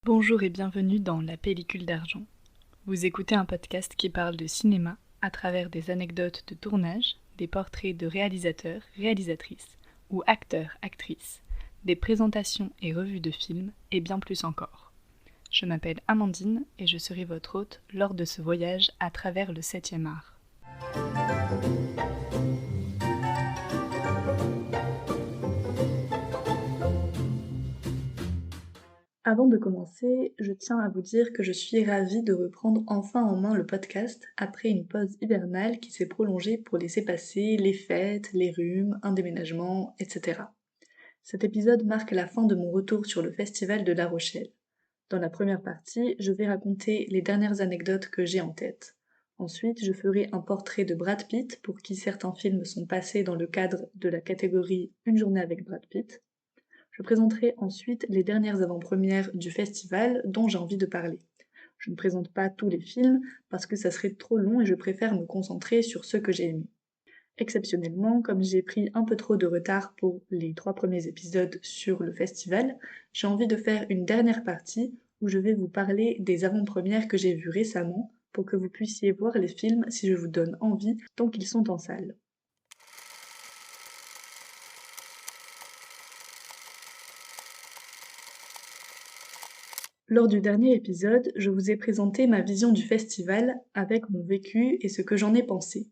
Bonjour et bienvenue dans La Pellicule d'Argent. Vous écoutez un podcast qui parle de cinéma à travers des anecdotes de tournage, des portraits de réalisateurs, réalisatrices ou acteurs, actrices, des présentations et revues de films et bien plus encore. Je m'appelle Amandine et je serai votre hôte lors de ce voyage à travers le 7e art. Avant de commencer, je tiens à vous dire que je suis ravie de reprendre enfin en main le podcast après une pause hivernale qui s'est prolongée pour laisser passer les fêtes, les rhumes, un déménagement, etc. Cet épisode marque la fin de mon retour sur le festival de La Rochelle. Dans la première partie, je vais raconter les dernières anecdotes que j'ai en tête. Ensuite, je ferai un portrait de Brad Pitt pour qui certains films sont passés dans le cadre de la catégorie Une journée avec Brad Pitt. Je présenterai ensuite les dernières avant-premières du festival dont j'ai envie de parler. Je ne présente pas tous les films parce que ça serait trop long et je préfère me concentrer sur ceux que j'ai aimés. Exceptionnellement, comme j'ai pris un peu trop de retard pour les 3 premiers épisodes sur le festival, j'ai envie de faire une dernière partie où je vais vous parler des avant-premières que j'ai vues récemment pour que vous puissiez voir les films si je vous donne envie tant qu'ils sont en salle. Lors du dernier épisode, je vous ai présenté ma vision du festival avec mon vécu et ce que j'en ai pensé.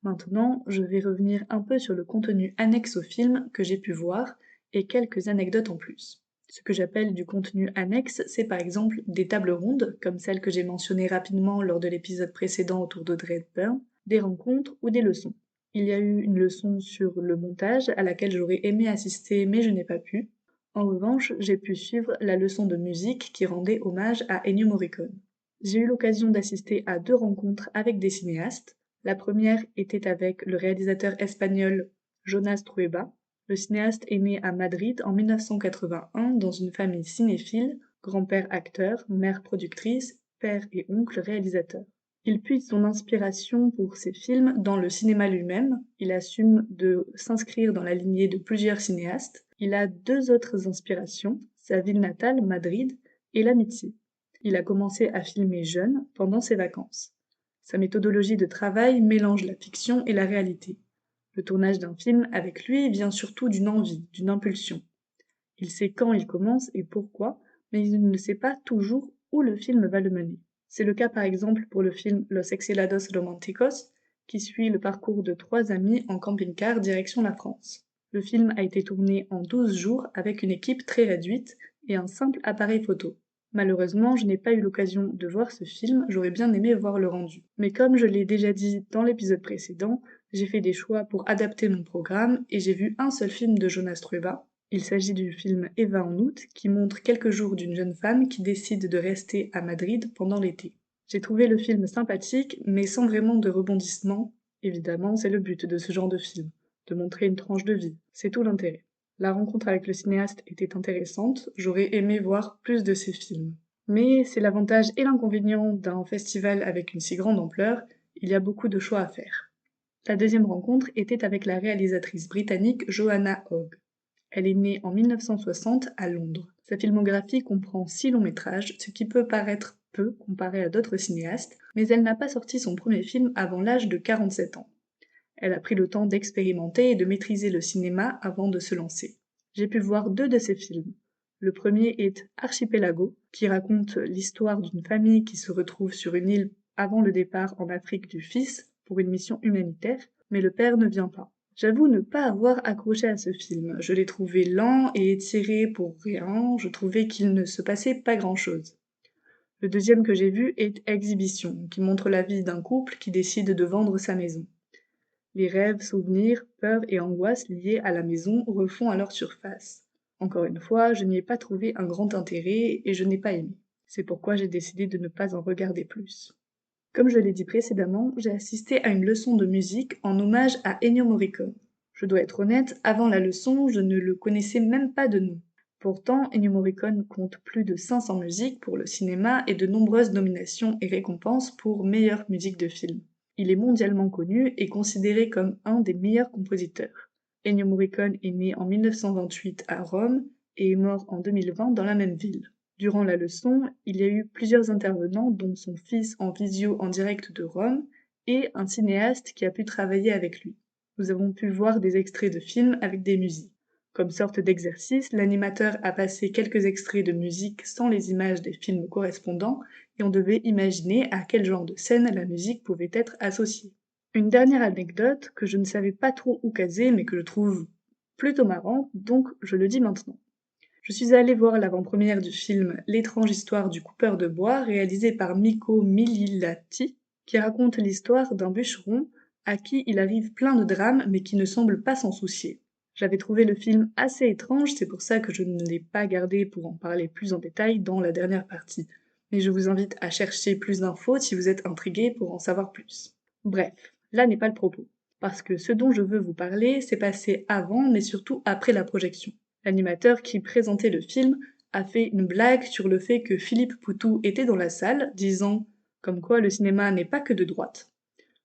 Maintenant, je vais revenir un peu sur le contenu annexe au film que j'ai pu voir et quelques anecdotes en plus. Ce que j'appelle du contenu annexe, c'est par exemple des tables rondes, comme celle que j'ai mentionnée rapidement lors de l'épisode précédent autour d'Audrey Hepburn, des rencontres ou des leçons. Il y a eu une leçon sur le montage à laquelle j'aurais aimé assister mais je n'ai pas pu. En revanche, j'ai pu suivre la leçon de musique qui rendait hommage à Ennio Morricone. J'ai eu l'occasion d'assister à 2 rencontres avec des cinéastes. La première était avec le réalisateur espagnol Jonas Trueba. Le cinéaste est né à Madrid en 1981 dans une famille cinéphile, grand-père acteur, mère productrice, père et oncle réalisateur. Il puise son inspiration pour ses films dans le cinéma lui-même, il assume de s'inscrire dans la lignée de plusieurs cinéastes. Il a 2 autres inspirations, sa ville natale, Madrid, et l'amitié. Il a commencé à filmer jeune, pendant ses vacances. Sa méthodologie de travail mélange la fiction et la réalité. Le tournage d'un film avec lui vient surtout d'une envie, d'une impulsion. Il sait quand il commence et pourquoi, mais il ne sait pas toujours où le film va le mener. C'est le cas par exemple pour le film Los Exiliados Romanticos, qui suit le parcours de 3 amis en camping-car direction la France. Le film a été tourné en 12 jours avec une équipe très réduite et un simple appareil photo. Malheureusement, je n'ai pas eu l'occasion de voir ce film, j'aurais bien aimé voir le rendu. Mais comme je l'ai déjà dit dans l'épisode précédent, j'ai fait des choix pour adapter mon programme et j'ai vu un seul film de Jonas Trueba. Il s'agit du film Eva en août, qui montre quelques jours d'une jeune femme qui décide de rester à Madrid pendant l'été. J'ai trouvé le film sympathique, mais sans vraiment de rebondissement. Évidemment, c'est le but de ce genre de film, de montrer une tranche de vie, c'est tout l'intérêt. La rencontre avec le cinéaste était intéressante, j'aurais aimé voir plus de ses films. Mais c'est l'avantage et l'inconvénient d'un festival avec une si grande ampleur, il y a beaucoup de choix à faire. La deuxième rencontre était avec la réalisatrice britannique Joanna Hogg. Elle est née en 1960 à Londres. Sa filmographie comprend 6 longs métrages, ce qui peut paraître peu comparé à d'autres cinéastes, mais elle n'a pas sorti son premier film avant l'âge de 47 ans. Elle a pris le temps d'expérimenter et de maîtriser le cinéma avant de se lancer. J'ai pu voir 2 de ses films. Le premier est Archipelago, qui raconte l'histoire d'une famille qui se retrouve sur une île avant le départ en Afrique du Fils pour une mission humanitaire, mais le père ne vient pas. J'avoue ne pas avoir accroché à ce film. Je l'ai trouvé lent et étiré pour rien, je trouvais qu'il ne se passait pas grand-chose. Le deuxième que j'ai vu est Exhibition, qui montre la vie d'un couple qui décide de vendre sa maison. Les rêves, souvenirs, peurs et angoisses liées à la maison refont alors surface. Encore une fois, je n'y ai pas trouvé un grand intérêt et je n'ai pas aimé. C'est pourquoi j'ai décidé de ne pas en regarder plus. Comme je l'ai dit précédemment, j'ai assisté à une leçon de musique en hommage à Ennio Morricone. Je dois être honnête, avant la leçon, je ne le connaissais même pas de nom. Pourtant, Ennio Morricone compte plus de 500 musiques pour le cinéma et de nombreuses nominations et récompenses pour meilleure musique de film. Il est mondialement connu et considéré comme un des meilleurs compositeurs. Ennio Morricone est né en 1928 à Rome et est mort en 2020 dans la même ville. Durant la leçon, il y a eu plusieurs intervenants, dont son fils en visio en direct de Rome, et un cinéaste qui a pu travailler avec lui. Nous avons pu voir des extraits de films avec des musiques. Comme sorte d'exercice, l'animateur a passé quelques extraits de musique sans les images des films correspondants, et on devait imaginer à quel genre de scène la musique pouvait être associée. Une dernière anecdote que je ne savais pas trop où caser, mais que je trouve plutôt marrante, donc je le dis maintenant. Je suis allée voir l'avant-première du film L'étrange histoire du coupeur de bois, réalisé par Mikko Millilahti, qui raconte l'histoire d'un bûcheron à qui il arrive plein de drames mais qui ne semble pas s'en soucier. J'avais trouvé le film assez étrange, c'est pour ça que je ne l'ai pas gardé pour en parler plus en détail dans la dernière partie. Mais je vous invite à chercher plus d'infos si vous êtes intrigué pour en savoir plus. Bref, là n'est pas le propos. Parce que ce dont je veux vous parler s'est passé avant mais surtout après la projection. L'animateur qui présentait le film a fait une blague sur le fait que Philippe Poutou était dans la salle, disant comme quoi le cinéma n'est pas que de droite.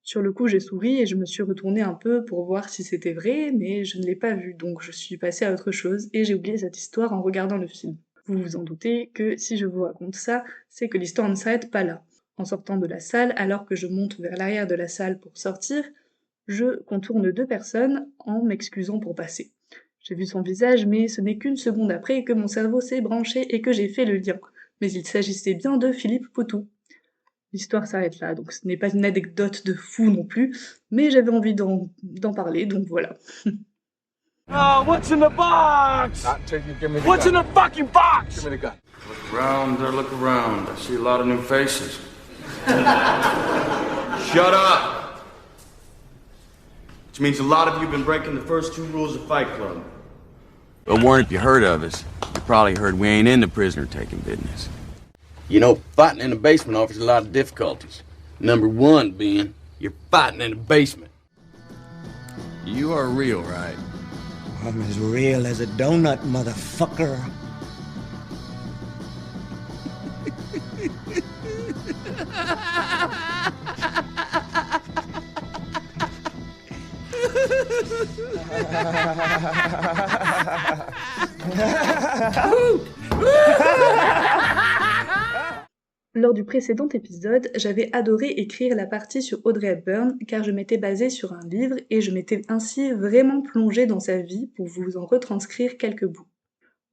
Sur le coup, j'ai souri et je me suis retournée un peu pour voir si c'était vrai, mais je ne l'ai pas vu, donc je suis passée à autre chose et j'ai oublié cette histoire en regardant le film. Vous vous en doutez que si je vous raconte ça, c'est que l'histoire ne s'arrête pas là. En sortant de la salle, alors que je monte vers l'arrière de la salle pour sortir, je contourne deux personnes en m'excusant pour passer. J'ai vu son visage, mais ce n'est qu'une seconde après que mon cerveau s'est branché et que j'ai fait le lien. Mais il s'agissait bien de Philippe Poutou. L'histoire s'arrête là, donc ce n'est pas une anecdote de fou non plus, mais j'avais envie d'en parler, donc voilà. Oh, what's in the box? What's in the fucking box? Give me the gun. Look around. I see a lot of new faces. Shut up! Which means a lot of you have been breaking the first two rules of Fight Club. But warned if you heard of us, you probably heard we ain't into prisoner-taking business. You know, fighting in the basement offers a lot of difficulties. Number one being, you're fighting in the basement. You are real, right? I'm as real as a donut, motherfucker. Lors du précédent épisode, j'avais adoré écrire la partie sur Audrey Hepburn car je m'étais basée sur un livre et je m'étais ainsi vraiment plongée dans sa vie pour vous en retranscrire quelques bouts.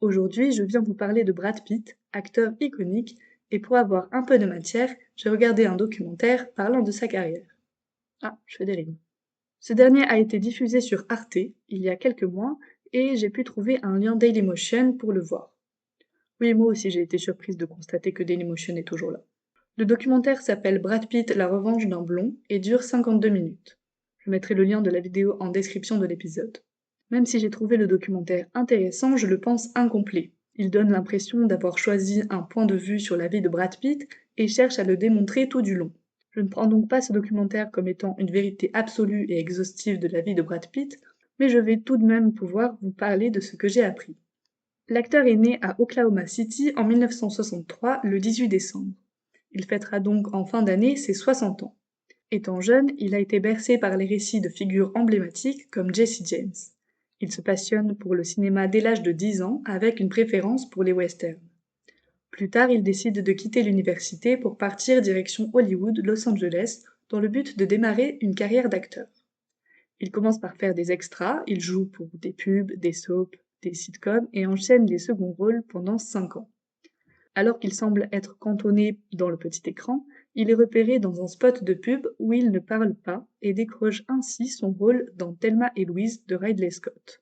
Aujourd'hui, je viens vous parler de Brad Pitt, acteur iconique, et pour avoir un peu de matière, j'ai regardé un documentaire parlant de sa carrière. Ah, je fais des rimes. Ce dernier a été diffusé sur Arte il y a quelques mois et j'ai pu trouver un lien Dailymotion pour le voir. Oui, moi aussi j'ai été surprise de constater que Dailymotion est toujours là. Le documentaire s'appelle Brad Pitt, la revanche d'un blond et dure 52 minutes. Je mettrai le lien de la vidéo en description de l'épisode. Même si j'ai trouvé le documentaire intéressant, je le pense incomplet. Il donne l'impression d'avoir choisi un point de vue sur la vie de Brad Pitt et cherche à le démontrer tout du long. Je ne prends donc pas ce documentaire comme étant une vérité absolue et exhaustive de la vie de Brad Pitt, mais je vais tout de même pouvoir vous parler de ce que j'ai appris. L'acteur est né à Oklahoma City en 1963, le 18 décembre. Il fêtera donc en fin d'année ses 60 ans. Étant jeune, il a été bercé par les récits de figures emblématiques comme Jesse James. Il se passionne pour le cinéma dès l'âge de 10 ans, avec une préférence pour les westerns. Plus tard, il décide de quitter l'université pour partir direction Hollywood, Los Angeles, dans le but de démarrer une carrière d'acteur. Il commence par faire des extras, il joue pour des pubs, des soaps, des sitcoms et enchaîne les seconds rôles pendant 5 ans. Alors qu'il semble être cantonné dans le petit écran, il est repéré dans un spot de pub où il ne parle pas et décroche ainsi son rôle dans Thelma et Louise de Ridley Scott.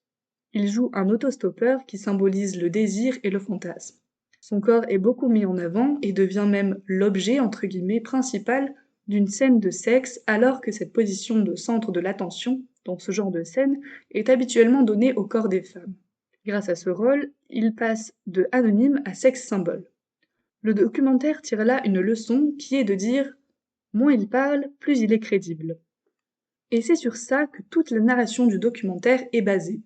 Il joue un autostoppeur qui symbolise le désir et le fantasme. Son corps est beaucoup mis en avant et devient même l'objet entre guillemets principal d'une scène de sexe alors que cette position de centre de l'attention dans ce genre de scène est habituellement donnée au corps des femmes. Grâce à ce rôle, il passe de anonyme à sex symbole. Le documentaire tire là une leçon qui est de dire « moins il parle, plus il est crédible ». Et c'est sur ça que toute la narration du documentaire est basée.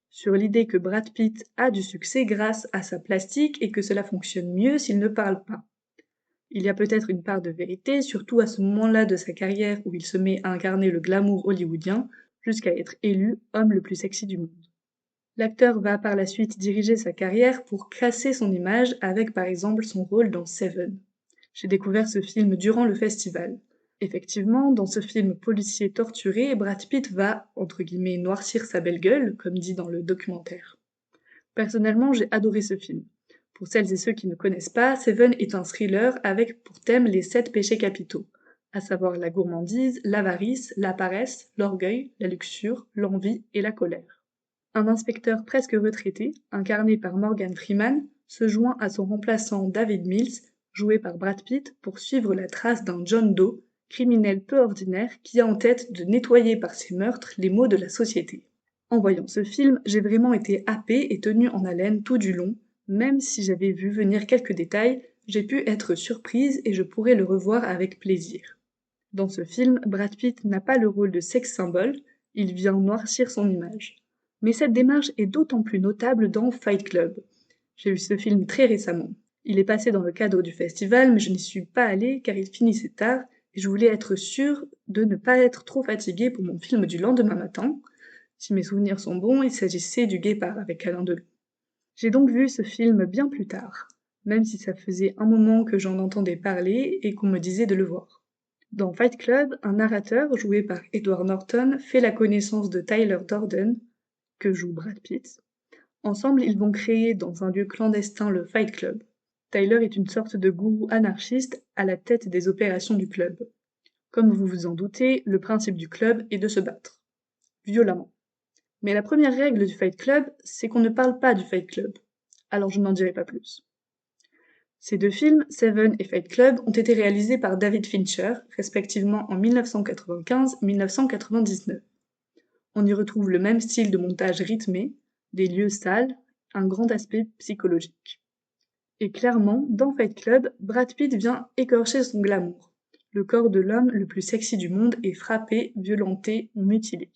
Sur l'idée que Brad Pitt a du succès grâce à sa plastique et que cela fonctionne mieux s'il ne parle pas. Il y a peut-être une part de vérité, surtout à ce moment-là de sa carrière où il se met à incarner le glamour hollywoodien jusqu'à être élu homme le plus sexy du monde. L'acteur va par la suite diriger sa carrière pour casser son image avec par exemple son rôle dans Seven. J'ai découvert ce film durant le festival. Effectivement, dans ce film policier torturé, Brad Pitt va, entre guillemets, noircir sa belle gueule, comme dit dans le documentaire. Personnellement, j'ai adoré ce film. Pour celles et ceux qui ne connaissent pas, Seven est un thriller avec pour thème les 7 péchés capitaux, à savoir la gourmandise, l'avarice, la paresse, l'orgueil, la luxure, l'envie et la colère. Un inspecteur presque retraité, incarné par Morgan Freeman, se joint à son remplaçant David Mills, joué par Brad Pitt, pour suivre la trace d'un John Doe, criminel peu ordinaire qui a en tête de nettoyer par ses meurtres les maux de la société. En voyant ce film, j'ai vraiment été happée et tenue en haleine tout du long, même si j'avais vu venir quelques détails, j'ai pu être surprise et je pourrais le revoir avec plaisir. Dans ce film, Brad Pitt n'a pas le rôle de sex symbole, il vient noircir son image. Mais cette démarche est d'autant plus notable dans Fight Club. J'ai vu ce film très récemment. Il est passé dans le cadre du festival, mais je n'y suis pas allée car il finissait tard et je voulais être sûre de ne pas être trop fatiguée pour mon film du lendemain matin. Si mes souvenirs sont bons, il s'agissait du Guépard avec Alain Delon. J'ai donc vu ce film bien plus tard, même si ça faisait un moment que j'en entendais parler et qu'on me disait de le voir. Dans Fight Club, un narrateur, joué par Edward Norton, fait la connaissance de Tyler Durden, que joue Brad Pitt. Ensemble, ils vont créer dans un lieu clandestin le Fight Club. Tyler est une sorte de gourou anarchiste à la tête des opérations du club. Comme vous vous en doutez, le principe du club est de se battre. Violemment. Mais la première règle du Fight Club, c'est qu'on ne parle pas du Fight Club. Alors je n'en dirai pas plus. Ces deux films, Seven et Fight Club, ont été réalisés par David Fincher, respectivement en 1995 et 1999. On y retrouve le même style de montage rythmé, des lieux sales, un grand aspect psychologique. Et clairement, dans Fight Club, Brad Pitt vient écorcher son glamour. Le corps de l'homme le plus sexy du monde est frappé, violenté, mutilé.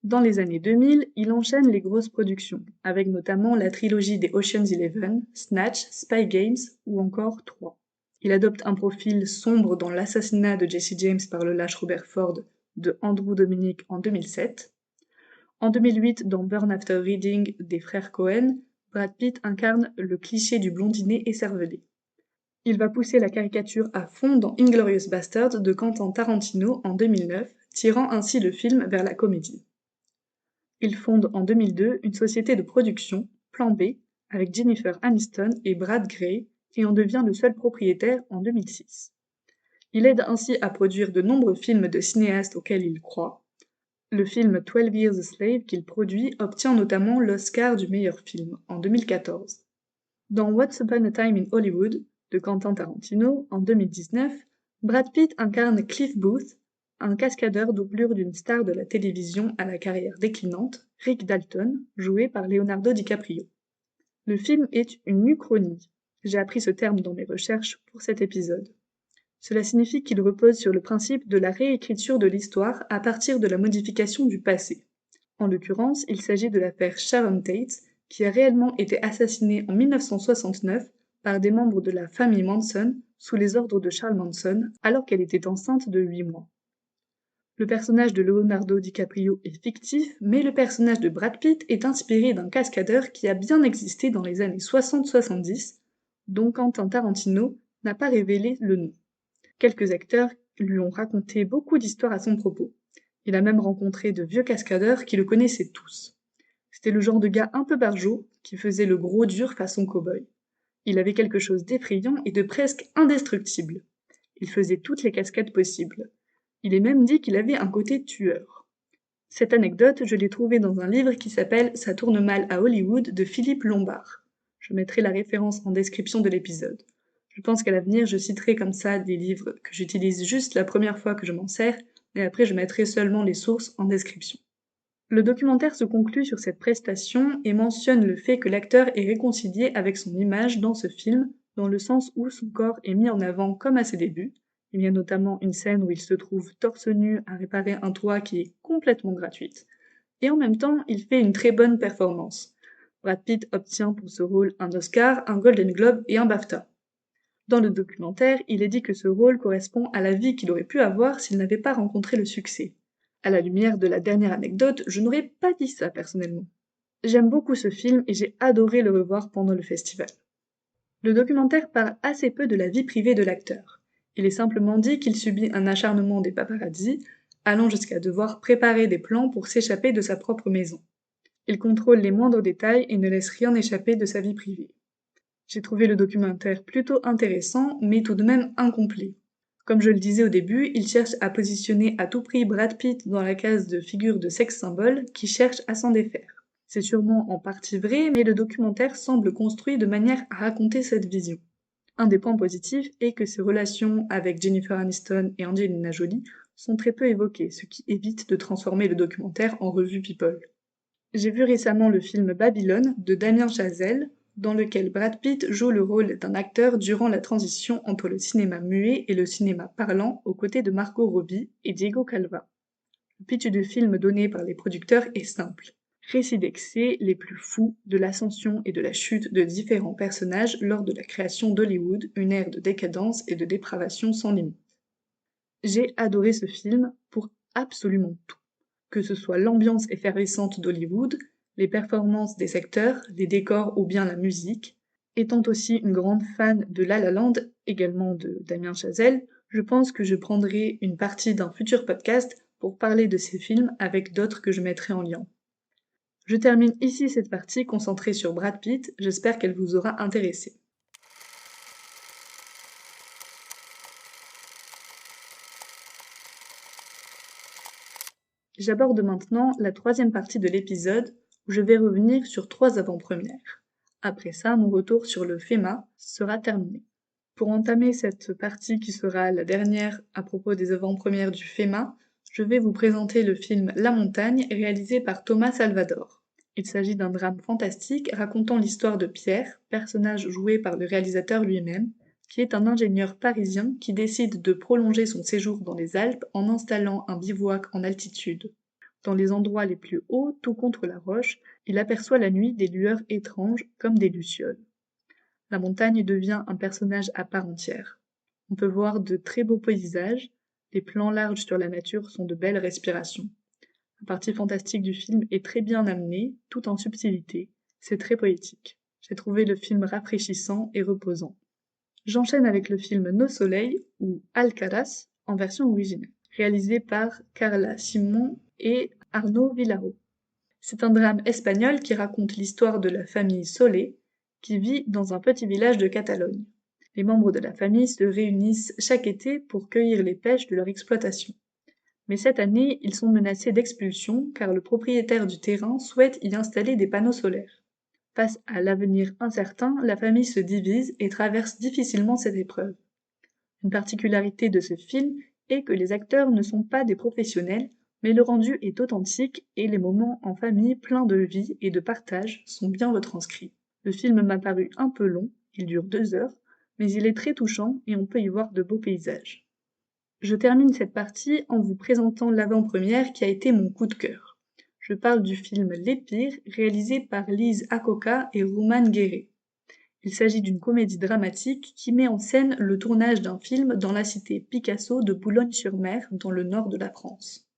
Dans les années 2000, il enchaîne les grosses productions, avec notamment la trilogie des Ocean's 11, Snatch, Spy Games ou encore 3. Il adopte un profil sombre dans l'assassinat de Jesse James par le lâche Robert Ford de Andrew Dominik en 2007. En 2008, dans Burn After Reading des frères Coen, Brad Pitt incarne le cliché du blondinet écervelé. Il va pousser la caricature à fond dans Inglourious Basterds de Quentin Tarantino en 2009, tirant ainsi le film vers la comédie. Il fonde en 2002 une société de production, Plan B, avec Jennifer Aniston et Brad Grey, et en devient le seul propriétaire en 2006. Il aide ainsi à produire de nombreux films de cinéastes auxquels il croit. Le film 12 Years a Slave qu'il produit obtient notamment l'Oscar du meilleur film en 2014. Dans Once Upon a Time in Hollywood de Quentin Tarantino en 2019, Brad Pitt incarne Cliff Booth, un cascadeur doublure d'une star de la télévision à la carrière déclinante, Rick Dalton, joué par Leonardo DiCaprio. Le film est une uchronie. J'ai appris ce terme dans mes recherches pour cet épisode. Cela signifie qu'il repose sur le principe de la réécriture de l'histoire à partir de la modification du passé. En l'occurrence, il s'agit de l'affaire Sharon Tate, qui a réellement été assassinée en 1969 par des membres de la famille Manson sous les ordres de Charles Manson, alors qu'elle était enceinte de 8 mois. Le personnage de Leonardo DiCaprio est fictif, mais le personnage de Brad Pitt est inspiré d'un cascadeur qui a bien existé dans les années 60-70, dont Quentin Tarantino n'a pas révélé le nom. Quelques acteurs lui ont raconté beaucoup d'histoires à son propos. Il a même rencontré de vieux cascadeurs qui le connaissaient tous. C'était le genre de gars un peu barjot qui faisait le gros dur façon cow-boy. Il avait quelque chose d'effrayant et de presque indestructible. Il faisait toutes les cascades possibles. Il est même dit qu'il avait un côté tueur. Cette anecdote, je l'ai trouvée dans un livre qui s'appelle « Ça tourne mal à Hollywood » de Philippe Lombard. Je mettrai la référence en description de l'épisode. Je pense qu'à l'avenir, je citerai comme ça des livres que j'utilise juste la première fois que je m'en sers, et après je mettrai seulement les sources en description. Le documentaire se conclut sur cette prestation et mentionne le fait que l'acteur est réconcilié avec son image dans ce film, dans le sens où son corps est mis en avant comme à ses débuts. Il y a notamment une scène où il se trouve torse nu à réparer un toit qui est complètement gratuite. Et en même temps, il fait une très bonne performance. Brad Pitt obtient pour ce rôle un Oscar, un Golden Globe et un BAFTA. Dans le documentaire, il est dit que ce rôle correspond à la vie qu'il aurait pu avoir s'il n'avait pas rencontré le succès. À la lumière de la dernière anecdote, je n'aurais pas dit ça personnellement. J'aime beaucoup ce film et j'ai adoré le revoir pendant le festival. Le documentaire parle assez peu de la vie privée de l'acteur. Il est simplement dit qu'il subit un acharnement des paparazzis, allant jusqu'à devoir préparer des plans pour s'échapper de sa propre maison. Il contrôle les moindres détails et ne laisse rien échapper de sa vie privée. J'ai trouvé le documentaire plutôt intéressant, mais tout de même incomplet. Comme je le disais au début, il cherche à positionner à tout prix Brad Pitt dans la case de figure de sex symbole qui cherche à s'en défaire. C'est sûrement en partie vrai, mais le documentaire semble construit de manière à raconter cette vision. Un des points positifs est que ses relations avec Jennifer Aniston et Angelina Jolie sont très peu évoquées, ce qui évite de transformer le documentaire en revue People. J'ai vu récemment le film Babylone de Damien Chazelle, dans lequel Brad Pitt joue le rôle d'un acteur durant la transition entre le cinéma muet et le cinéma parlant aux côtés de Margot Robbie et Diego Calva. Le pitch du film donné par les producteurs est simple. Récit d'excès les plus fous de l'ascension et de la chute de différents personnages lors de la création d'Hollywood, une ère de décadence et de dépravation sans limite. J'ai adoré ce film pour absolument tout. Que ce soit l'ambiance effervescente d'Hollywood, les performances des acteurs, les décors ou bien la musique. Étant aussi une grande fan de La La Land, également de Damien Chazelle, je pense que je prendrai une partie d'un futur podcast pour parler de ces films avec d'autres que je mettrai en lien. Je termine ici cette partie concentrée sur Brad Pitt, j'espère qu'elle vous aura intéressé. J'aborde maintenant la troisième partie de l'épisode où je vais revenir sur 3 avant-premières. Après ça, mon retour sur le FEMA sera terminé. Pour entamer cette partie qui sera la dernière à propos des avant-premières du FEMA, je vais vous présenter le film La Montagne réalisé par Thomas Salvador. Il s'agit d'un drame fantastique racontant l'histoire de Pierre, personnage joué par le réalisateur lui-même, qui est un ingénieur parisien qui décide de prolonger son séjour dans les Alpes en installant un bivouac en altitude. Dans les endroits les plus hauts, tout contre la roche, il aperçoit la nuit des lueurs étranges comme des lucioles. La montagne devient un personnage à part entière. On peut voir de très beaux paysages, les plans larges sur la nature sont de belles respirations. La partie fantastique du film est très bien amenée, tout en subtilité, c'est très poétique. J'ai trouvé le film rafraîchissant et reposant. J'enchaîne avec le film Nos Soleils, ou Alcaraz, en version originale, réalisé par Carla Simon et Arnaud Villaro. C'est un drame espagnol qui raconte l'histoire de la famille Solé, qui vit dans un petit village de Catalogne. Les membres de la famille se réunissent chaque été pour cueillir les pêches de leur exploitation. Mais cette année, ils sont menacés d'expulsion car le propriétaire du terrain souhaite y installer des panneaux solaires. Face à l'avenir incertain, la famille se divise et traverse difficilement cette épreuve. Une particularité de ce film est que les acteurs ne sont pas des professionnels, mais le rendu est authentique et les moments en famille pleins de vie et de partage sont bien retranscrits. Le film m'a paru un peu long, il dure 2 heures, mais il est très touchant et on peut y voir de beaux paysages. Je termine cette partie en vous présentant l'avant-première qui a été mon coup de cœur. Je parle du film L'Épire, réalisé par Lise Akoka et Roman Guéret. Il s'agit d'une comédie dramatique qui met en scène le tournage d'un film dans la cité Picasso de Boulogne-sur-Mer, dans le nord de la France.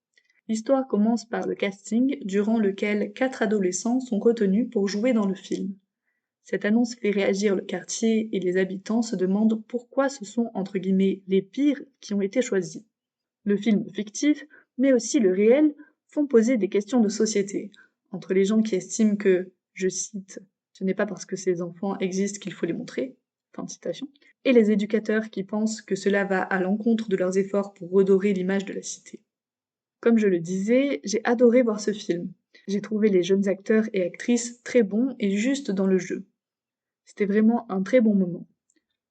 L'histoire commence par le casting, durant lequel 4 adolescents sont retenus pour jouer dans le film. Cette annonce fait réagir le quartier et les habitants se demandent pourquoi ce sont entre guillemets les pires qui ont été choisis. Le film fictif, mais aussi le réel, font poser des questions de société, entre les gens qui estiment que, je cite, « ce n'est pas parce que ces enfants existent qu'il faut les montrer », fin de citation, et les éducateurs qui pensent que cela va à l'encontre de leurs efforts pour redorer l'image de la cité. Comme je le disais, j'ai adoré voir ce film. J'ai trouvé les jeunes acteurs et actrices très bons et justes dans le jeu. C'était vraiment un très bon moment.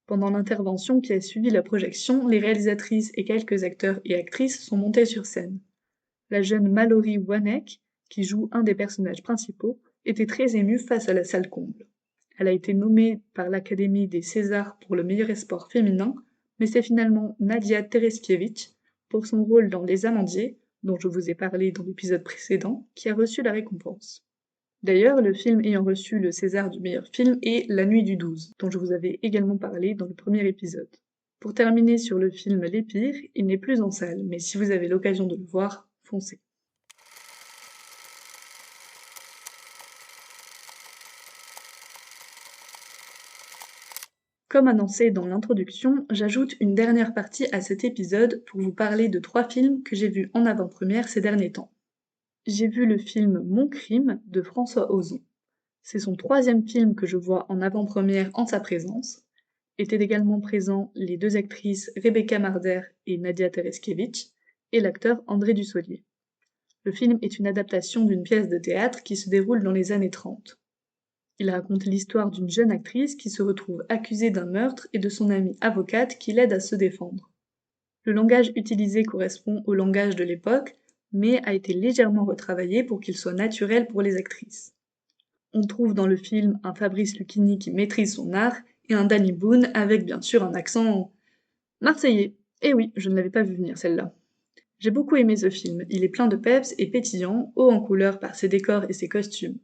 Pendant l'intervention qui a suivi la projection, les réalisatrices et quelques acteurs et actrices sont montés sur scène. La jeune Mallory Wanek, qui joue un des personnages principaux, était très émue face à la salle comble. Elle a été nommée par l'Académie des Césars pour le meilleur espoir féminin, mais c'est finalement Nadia Tereskiewicz, pour son rôle dans Les Amandiers, dont je vous ai parlé dans l'épisode précédent, qui a reçu la récompense. D'ailleurs, le film ayant reçu le César du meilleur film est La Nuit du 12, dont je vous avais également parlé dans le premier épisode. Pour terminer sur le film L'Épire, il n'est plus en salle, mais si vous avez l'occasion de le voir, foncez. Comme annoncé dans l'introduction, j'ajoute une dernière partie à cet épisode pour vous parler de 3 films que j'ai vus en avant-première ces derniers temps. J'ai vu le film Mon Crime de François Ozon. C'est son 3e film que je vois en avant-première en sa présence. Étaient également présents les 2 actrices Rebecca Marder et Nadia Tereskevich et l'acteur André Dussolier. Le film est une adaptation d'une pièce de théâtre qui se déroule dans les années 30. Il raconte l'histoire d'une jeune actrice qui se retrouve accusée d'un meurtre et de son amie avocate qui l'aide à se défendre. Le langage utilisé correspond au langage de l'époque, mais a été légèrement retravaillé pour qu'il soit naturel pour les actrices. On trouve dans le film un Fabrice Lucchini qui maîtrise son art et un Danny Boone avec bien sûr un accent marseillais. Eh oui, je ne l'avais pas vu venir celle-là. J'ai beaucoup aimé ce film, il est plein de peps et pétillant, haut en couleur par ses décors et ses costumes.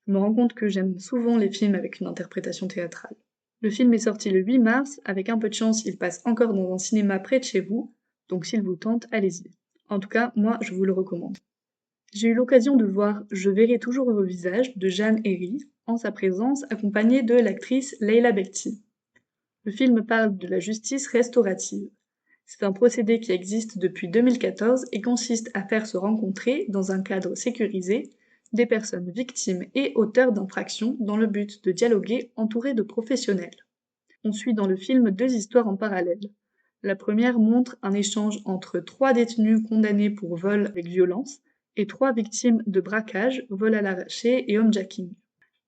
Je me rends compte que j'aime souvent les films avec une interprétation théâtrale. Le film est sorti le 8 mars, avec un peu de chance, il passe encore dans un cinéma près de chez vous, donc s'il vous tente, allez-y. En tout cas, moi, je vous le recommande. J'ai eu l'occasion de voir Je verrai toujours vos visages de Jeanne Herry, en sa présence, accompagnée de l'actrice Leila Bekti. Le film parle de la justice restaurative. C'est un procédé qui existe depuis 2014 et consiste à faire se rencontrer, dans un cadre sécurisé, des personnes victimes et auteurs d'infractions dans le but de dialoguer entourés de professionnels. On suit dans le film 2 histoires en parallèle. La première montre un échange entre 3 détenus condamnés pour vol avec violence et 3 victimes de braquage, vol à l'arraché et homejacking.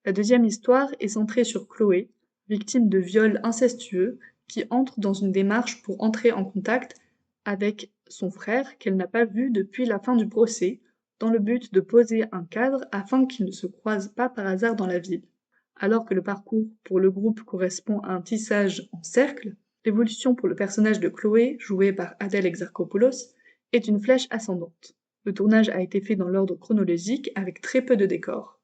La deuxième histoire est centrée sur Chloé, victime de viol incestueux, qui entre dans une démarche pour entrer en contact avec son frère qu'elle n'a pas vu depuis la fin du procès, dans le but de poser un cadre afin qu'ils ne se croisent pas par hasard dans la ville. Alors que le parcours pour le groupe correspond à un tissage en cercle, l'évolution pour le personnage de Chloé, joué par Adèle Exarchopoulos, est une flèche ascendante. Le tournage a été fait dans l'ordre chronologique avec très peu de décors.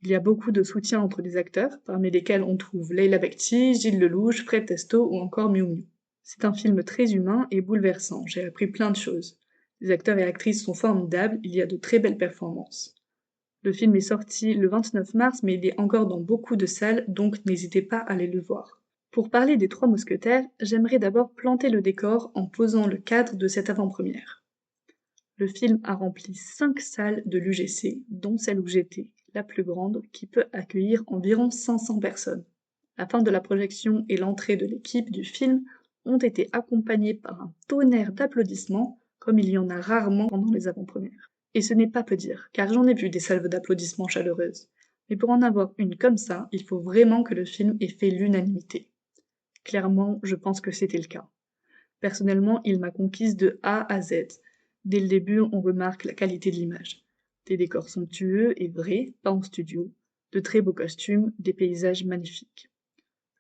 Il y a beaucoup de soutien entre les acteurs, parmi lesquels on trouve Leila Bekti, Gilles Lelouch, Fred Testo ou encore Miu Miu. C'est un film très humain et bouleversant, j'ai appris plein de choses. Les acteurs et actrices sont formidables, il y a de très belles performances. Le film est sorti le 29 mars, mais il est encore dans beaucoup de salles, donc n'hésitez pas à aller le voir. Pour parler des 3 mousquetaires, j'aimerais d'abord planter le décor en posant le cadre de cette avant-première. Le film a rempli 5 salles de l'UGC, dont celle où j'étais, la plus grande, qui peut accueillir environ 500 personnes. La fin de la projection et l'entrée de l'équipe du film ont été accompagnées par un tonnerre d'applaudissements, comme il y en a rarement pendant les avant-premières. Et ce n'est pas peu dire, car j'en ai vu des salves d'applaudissements chaleureuses. Mais pour en avoir une comme ça, il faut vraiment que le film ait fait l'unanimité. Clairement, je pense que c'était le cas. Personnellement, il m'a conquise de A à Z. Dès le début, on remarque la qualité de l'image. Des décors somptueux et vrais, pas en studio, de très beaux costumes, des paysages magnifiques.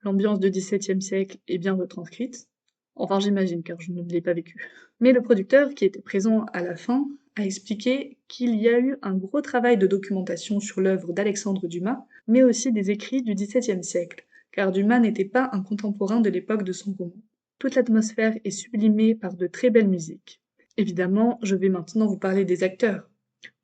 L'ambiance du XVIIe siècle est bien retranscrite, enfin j'imagine car je ne l'ai pas vécu. Mais le producteur, qui était présent à la fin, a expliqué qu'il y a eu un gros travail de documentation sur l'œuvre d'Alexandre Dumas, mais aussi des écrits du XVIIe siècle, car Dumas n'était pas un contemporain de l'époque de son roman. Toute l'atmosphère est sublimée par de très belles musiques. Évidemment, je vais maintenant vous parler des acteurs.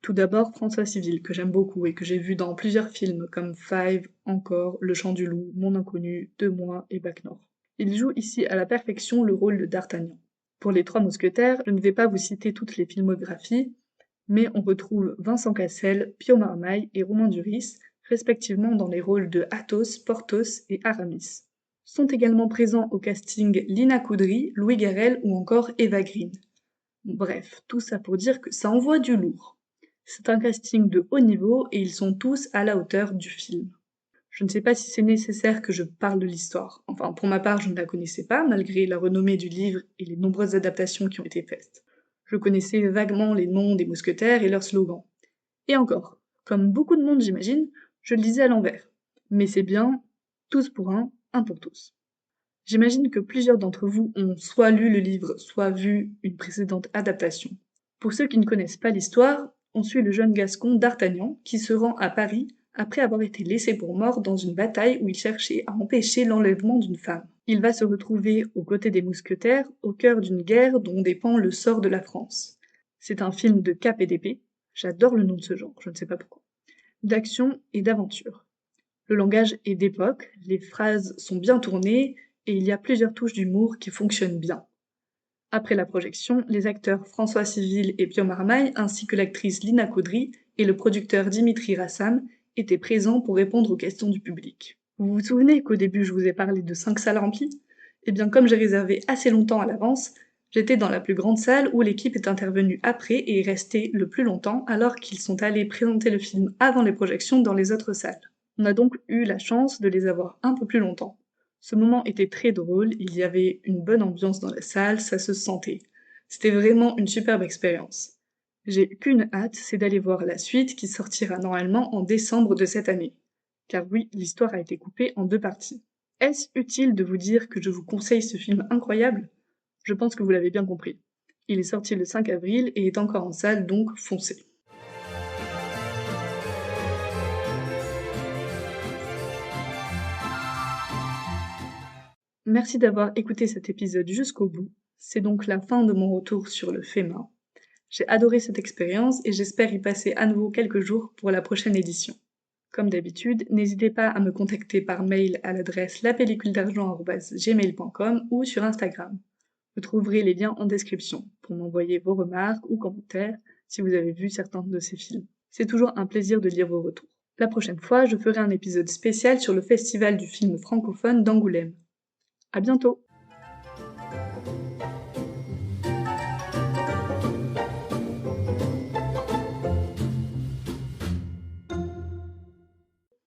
Tout d'abord François Civil, que j'aime beaucoup et que j'ai vu dans plusieurs films comme Five, Encore, Le Chant du Loup, Mon Inconnu, 2 mois et Bac Nord. Il joue ici à la perfection le rôle de d'Artagnan. Pour les 3 mousquetaires, je ne vais pas vous citer toutes les filmographies, mais on retrouve Vincent Cassel, Pio Marmaille et Romain Duris, respectivement dans les rôles de Athos, Porthos et Aramis. Sont également présents au casting Lina Coudry, Louis Garrel ou encore Eva Green. Bref, tout ça pour dire que ça envoie du lourd. C'est un casting de haut niveau et ils sont tous à la hauteur du film. Je ne sais pas si c'est nécessaire que je parle de l'histoire. Enfin, pour ma part, je ne la connaissais pas, malgré la renommée du livre et les nombreuses adaptations qui ont été faites. Je connaissais vaguement les noms des mousquetaires et leurs slogans. Et encore, comme beaucoup de monde j'imagine, je le lisais à l'envers. Mais c'est bien, tous pour un pour tous. J'imagine que plusieurs d'entre vous ont soit lu le livre, soit vu une précédente adaptation. Pour ceux qui ne connaissent pas l'histoire, on suit le jeune Gascon d'Artagnan qui se rend à Paris après avoir été laissé pour mort dans une bataille où il cherchait à empêcher l'enlèvement d'une femme. Il va se retrouver aux côtés des mousquetaires, au cœur d'une guerre dont dépend le sort de la France. C'est un film de cap et d'épée, j'adore le nom de ce genre, je ne sais pas pourquoi, d'action et d'aventure. Le langage est d'époque, les phrases sont bien tournées et il y a plusieurs touches d'humour qui fonctionnent bien. Après la projection, les acteurs François Civil et Pio Marmaille ainsi que l'actrice Lina Coudry et le producteur Dimitri Rassam étaient présents pour répondre aux questions du public. Vous vous souvenez qu'au début je vous ai parlé de 5 salles remplies ? Eh bien comme j'ai réservé assez longtemps à l'avance, j'étais dans la plus grande salle où l'équipe est intervenue après et est restée le plus longtemps alors qu'ils sont allés présenter le film avant les projections dans les autres salles. On a donc eu la chance de les avoir un peu plus longtemps. Ce moment était très drôle, il y avait une bonne ambiance dans la salle, ça se sentait. C'était vraiment une superbe expérience. J'ai qu'une hâte, c'est d'aller voir la suite qui sortira normalement en décembre de cette année. Car oui, l'histoire a été coupée en 2 parties. Est-ce utile de vous dire que je vous conseille ce film incroyable ? Je pense que vous l'avez bien compris. Il est sorti le 5 avril et est encore en salle, donc foncez. Merci d'avoir écouté cet épisode jusqu'au bout. C'est donc la fin de mon retour sur le fait main. J'ai adoré cette expérience et j'espère y passer à nouveau quelques jours pour la prochaine édition. Comme d'habitude, n'hésitez pas à me contacter par mail à l'adresse lapelliculedargent@gmail.com ou sur Instagram. Vous trouverez les liens en description pour m'envoyer vos remarques ou commentaires si vous avez vu certains de ces films. C'est toujours un plaisir de lire vos retours. La prochaine fois, je ferai un épisode spécial sur le festival du film francophone d'Angoulême. À bientôt!